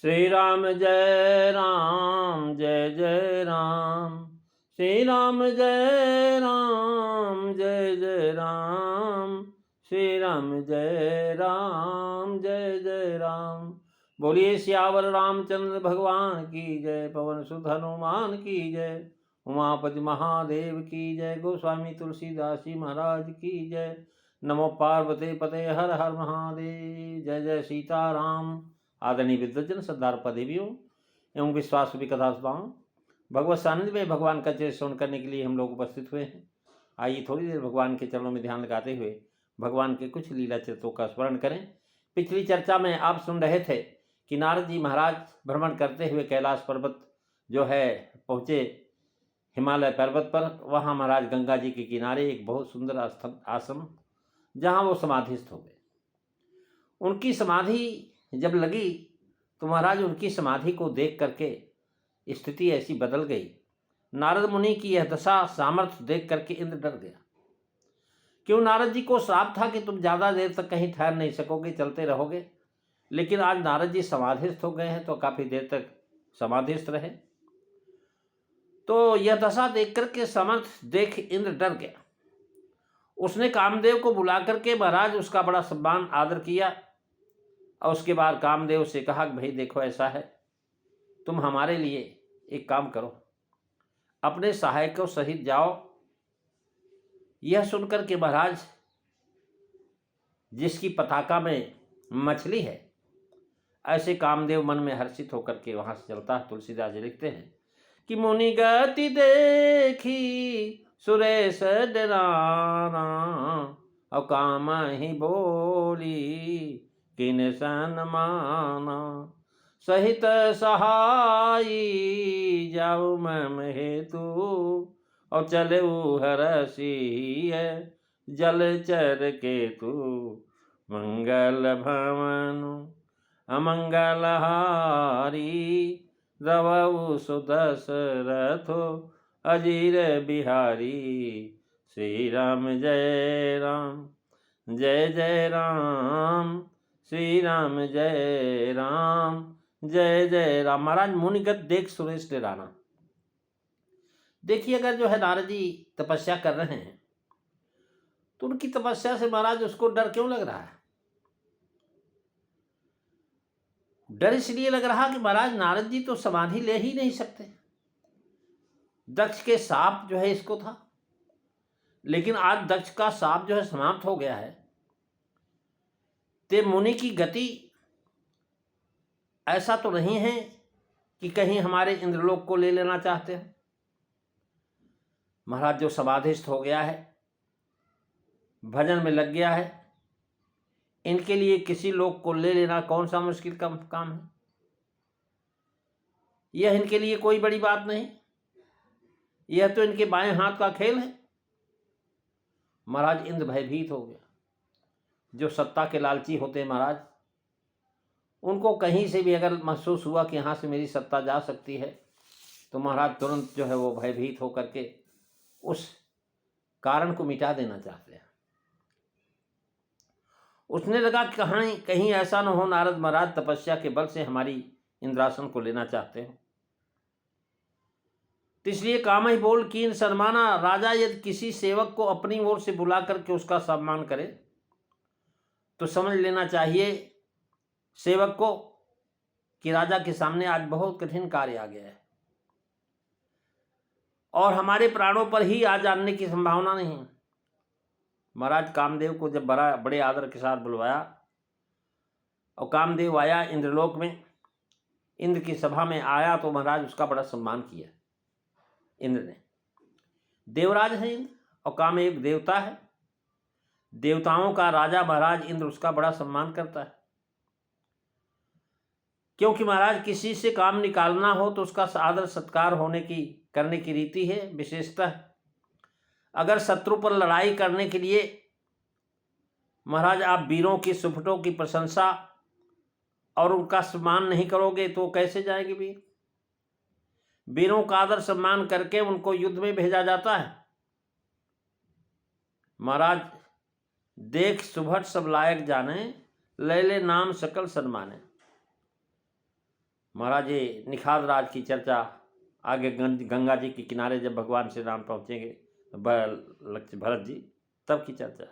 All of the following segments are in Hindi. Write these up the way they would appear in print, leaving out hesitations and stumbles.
श्री राम जय राम जय जय राम। श्री राम जय राम जय जय राम। श्री राम जय राम जय जय राम। बोलिए सियावर रामचंद्र भगवान की जय। पवन सुत हनुमान की जय। उमापति महादेव की जय। गोस्वामी तुलसीदास जी महाराज की जय। नमो पार्वती पते हर हर महादेव। जय जय सीताराम। आदरणीय विद्वजन, श्रद्धार्पा देवियों एवं विश्वास भी कथा सुधाओं, भगवत सानिध्य में भगवान का चरित्र श्रवण करने के लिए हम लोग उपस्थित हुए हैं। आइए थोड़ी देर भगवान के चरणों में ध्यान लगाते हुए भगवान के कुछ लीला चरित्रों का स्मरण करें। पिछली चर्चा में आप सुन रहे थे कि नारद जी महाराज भ्रमण करते हुए कैलाश पर्वत जो है पहुँचे, हिमालय पर्वत पर। वहाँ महाराज गंगा जी के किनारे एक बहुत सुंदर आश्रम, जहाँ वो समाधिस्थ हो गए। उनकी समाधि जब लगी तो महाराज उनकी समाधि को देख करके स्थिति ऐसी बदल गई। नारद मुनि की यह दशा सामर्थ्य देख करके इंद्र डर गया। क्यों? नारद जी को श्राप था कि तुम ज़्यादा देर तक कहीं ठहर नहीं सकोगे, चलते रहोगे। लेकिन आज नारद जी समाधिस्थ हो गए हैं तो काफ़ी देर तक समाधिस्थ रहे। तो यह दशा देख करके सामर्थ्य देख इंद्र डर गया। उसने कामदेव को बुला करके महाराज उसका बड़ा सम्मान आदर किया। और उसके बाद कामदेव से कहा कि भाई देखो ऐसा है, तुम हमारे लिए एक काम करो, अपने सहायकों सहित जाओ। यह सुनकर के महाराज, जिसकी पताका में मछली है, ऐसे कामदेव मन में हर्षित होकर के वहाँ से चलता है। तुलसीदास जी लिखते हैं कि मुनि गति देखी सुरेश डराना, और काम ही बोली किन सन्माना, सहित सहाई जाऊ मम हेतु, और चले हरसी जलचर केतु, मंगल भवनु अमंगल हारी, रवऊ सुदशरथो अजीर बिहारी। श्री राम जय राम जय जय राम। श्री राम जय राम जय जय राम। महाराज मुनिगत देख सुरेश डराना। देखिए, अगर जो है नारद जी तपस्या कर रहे हैं तो उनकी तपस्या से महाराज उसको डर क्यों लग रहा है? डर इसलिए लग रहा कि महाराज नारद जी तो समाधि ले ही नहीं सकते। दक्ष के साप जो है इसको था, लेकिन आज दक्ष का साप जो है समाप्त हो गया है। ते मुनि की गति ऐसा तो नहीं है कि कहीं हमारे इंद्रलोक को ले लेना चाहते हैं। महाराज जो समाधिस्थ हो गया है, भजन में लग गया है, इनके लिए किसी लोक को ले लेना कौन सा मुश्किल का काम है? यह इनके लिए कोई बड़ी बात नहीं। यह तो इनके बाएं हाथ का खेल है। महाराज इंद्र भयभीत हो गया। जो सत्ता के लालची होते हैं महाराज, उनको कहीं से भी अगर महसूस हुआ कि यहाँ से मेरी सत्ता जा सकती है तो महाराज तुरंत जो है वो भयभीत होकर के उस कारण को मिटा देना चाहते हैं। उसने लगा कि कहीं ऐसा न हो नारद महाराज तपस्या के बल से हमारी इंद्रासन को लेना चाहते हो। तो इसलिए काम ही बोल कीन सन्माना। राजा यदि किसी सेवक को अपनी ओर से बुला करके उसका सम्मान करे तो समझ लेना चाहिए सेवक को कि राजा के सामने आज बहुत कठिन कार्य आ गया है और हमारे प्राणों पर ही आ जानने की संभावना नहीं। महाराज कामदेव को जब बड़े आदर के साथ बुलवाया और कामदेव आया इंद्रलोक में, इंद्र की सभा में आया तो महाराज उसका बड़ा सम्मान किया इंद्र ने। देवराज है इंद्र और काम एक देवता है। देवताओं का राजा महाराज इंद्र, उसका बड़ा सम्मान करता है। क्योंकि महाराज किसी से काम निकालना हो तो उसका आदर सत्कार करने की रीति है, विशेषतः अगर शत्रु पर लड़ाई करने के लिए महाराज आप वीरों की सुफटों की प्रशंसा और उनका सम्मान नहीं करोगे तो कैसे जाएंगे वीर? वीरों का आदर सम्मान करके उनको युद्ध में भेजा जाता है। महाराज देख सुभट सब लायक जाने, ले ले नाम सकल सन्माने। महाराज ये निखाद राज की चर्चा आगे गंगा जी के किनारे जब भगवान श्री राम पहुँचेंगे भरत जी, तब की चर्चा।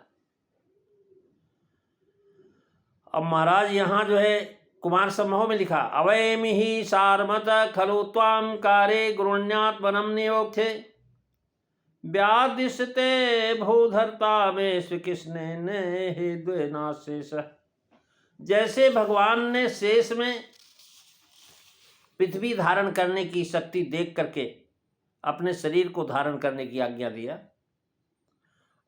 अब महाराज यहाँ जो है कुमार संभव में लिखा, अवैमि ही सारमत खलु त्वाम कारे गुरुण्यात वनम नियोक्थे व्यादिशते भूधरता में श्री कृष्ण ने द्वेना शेष। जैसे भगवान ने शेष में पृथ्वी धारण करने की शक्ति देख करके अपने शरीर को धारण करने की आज्ञा दिया,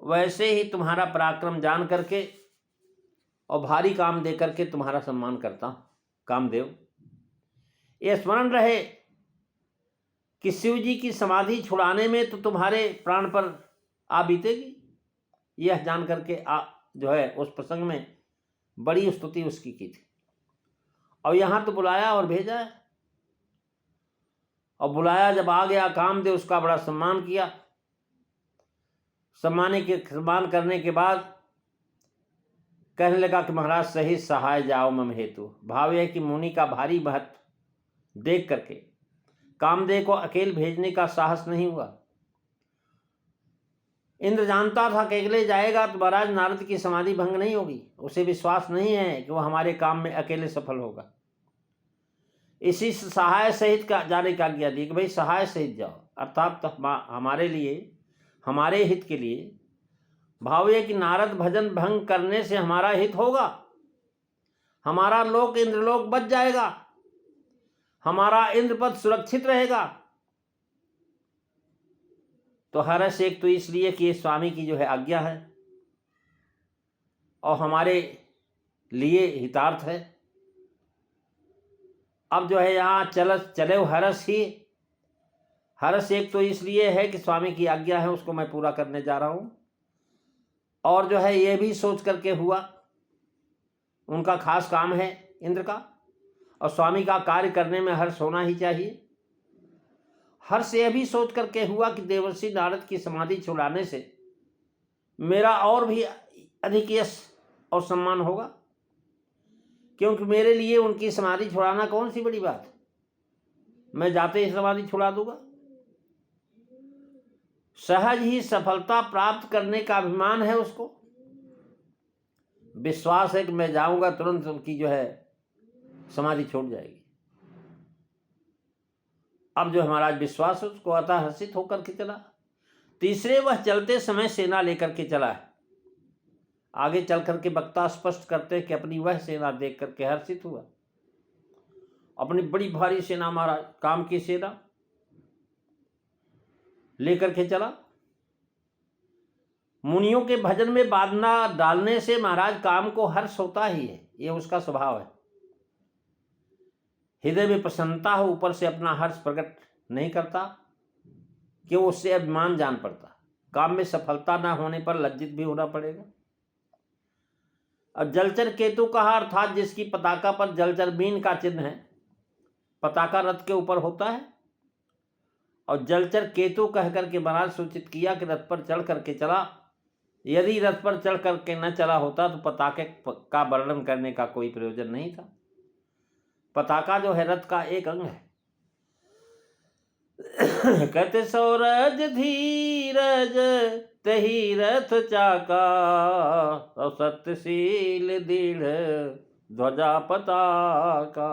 वैसे ही तुम्हारा पराक्रम जान करके और भारी काम दे करके तुम्हारा सम्मान करता हूं कामदेव। ये स्मरण रहे कि शिव जी की समाधि छुड़ाने में तो तुम्हारे प्राण पर आ बीतेगी। यह जान करके जो है उस प्रसंग में बड़ी स्तुति उसकी की थी। और यहाँ तो बुलाया और भेजा है, और बुलाया जब आ गया कामदेव, उसका बड़ा सम्मान किया। सम्मान करने के बाद कहने लगा कि महाराज सही सहाय जाओ मम हेतु। भाव है कि मुनि का भारी महत्व देख करके कामदेव को अकेले भेजने का साहस नहीं हुआ। इंद्र जानता था कि अकेले जाएगा तो महाराज नारद की समाधि भंग नहीं होगी, उसे विश्वास नहीं है कि वह हमारे काम में अकेले सफल होगा। इसी सहाय सहित का जाने का आज्ञा दी कि भाई सहाय सहित जाओ, अर्थात तो हमारे लिए, हमारे हित के लिए। भाव है कि नारद भजन भंग करने से हमारा हित होगा, हमारा लोक इंद्रलोक बच जाएगा, हमारा इंद्रपद सुरक्षित रहेगा। तो हर्ष एक तो इसलिए कि ये स्वामी की जो है आज्ञा है और हमारे लिए हितार्थ है। अब जो है यहाँ चले हर्ष ही। हर्ष एक तो इसलिए है कि स्वामी की आज्ञा है, उसको मैं पूरा करने जा रहा हूं। और जो है ये भी सोच करके हुआ, उनका खास काम है इंद्र का, और स्वामी का कार्य करने में हर्ष होना ही चाहिए। हर्ष यह भी सोच करके हुआ कि देवर्षि नारद की समाधि छुड़ाने से मेरा और भी अधिक यश और सम्मान होगा, क्योंकि मेरे लिए उनकी समाधि छुड़ाना कौन सी बड़ी बात है, मैं जाते ही समाधि छुड़ा दूंगा। सहज ही सफलता प्राप्त करने का अभिमान है उसको, विश्वास है कि मैं जाऊंगा तुरंत उनकी जो है समाधि छूट जाएगी। अब जो महाराज विश्वास है उसको अतः हर्षित होकर के चला। तीसरे, वह चलते समय सेना लेकर के चला है। आगे चल करके वक्ता स्पष्ट करते कि अपनी वह सेना देख करके हर्षित हुआ। अपनी बड़ी भारी सेना महाराज, काम की सेना लेकर के चला। मुनियों के भजन में बांधना डालने से महाराज काम को हर्ष होता ही है, ये उसका स्वभाव है। हृदय में प्रसन्नता हो, ऊपर से अपना हर्ष प्रकट नहीं करता, क्यों उससे अभिमान जान पड़ता। काम में सफलता न होने पर लज्जित भी होना पड़ेगा। अब जलचर केतु कहा, अर्थात जिसकी पताका पर जलचर बीन का चिन्ह है, पताका रथ के ऊपर होता है, और जलचर केतु कह करके महाराज सूचित किया कि रथ पर चढ़ करके चला। यदि रथ पर चढ़ करके न चला होता तो पताके का वर्णन करने का कोई प्रयोजन नहीं था। पताका जो है रथ का एक अंग है। कहते सौरज धीरज तही रथ चाका, और सत्यशील दृढ़ ध्वजा पताका।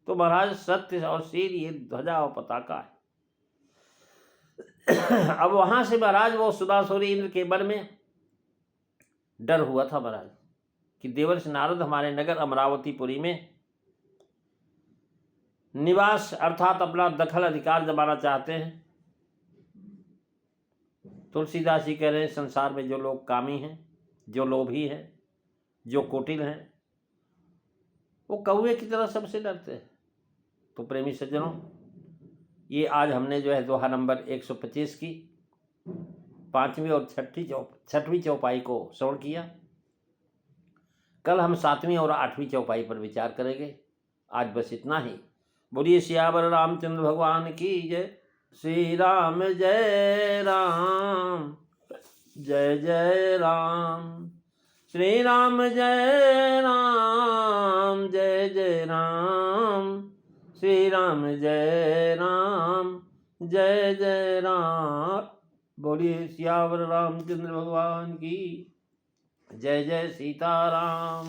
तो महाराज सत्य और शील ये ध्वजा और पताका है। अब वहां से महाराज वो सुदासुरी इंद्र के मन में डर हुआ था महाराज कि देवर्षि नारद हमारे नगर अमरावतीपुरी में निवास अर्थात अपना दखल अधिकार जमाना चाहते हैं। तुलसीदास जी कह रहे हैं, संसार में जो लोग कामी हैं, जो लोभी हैं, जो कुटिल हैं, वो कौवे की तरह सबसे डरते हैं। तो प्रेमी सज्जनों, ये आज हमने जो है दोहा नंबर 125 की 5वीं और 6वीं चौपाई को श्रवण किया। कल हम 7वीं और 8वीं चौपाई पर विचार करेंगे। आज बस इतना ही। बोलिए सियावर रामचंद्र भगवान की जय। श्री राम जय राम, जय जय राम। श्री राम जय राम, जय जय राम। श्री राम जय राम जय जय राम। बोलिए सियावर रामचंद्र भगवान की जय। जय सीताराम।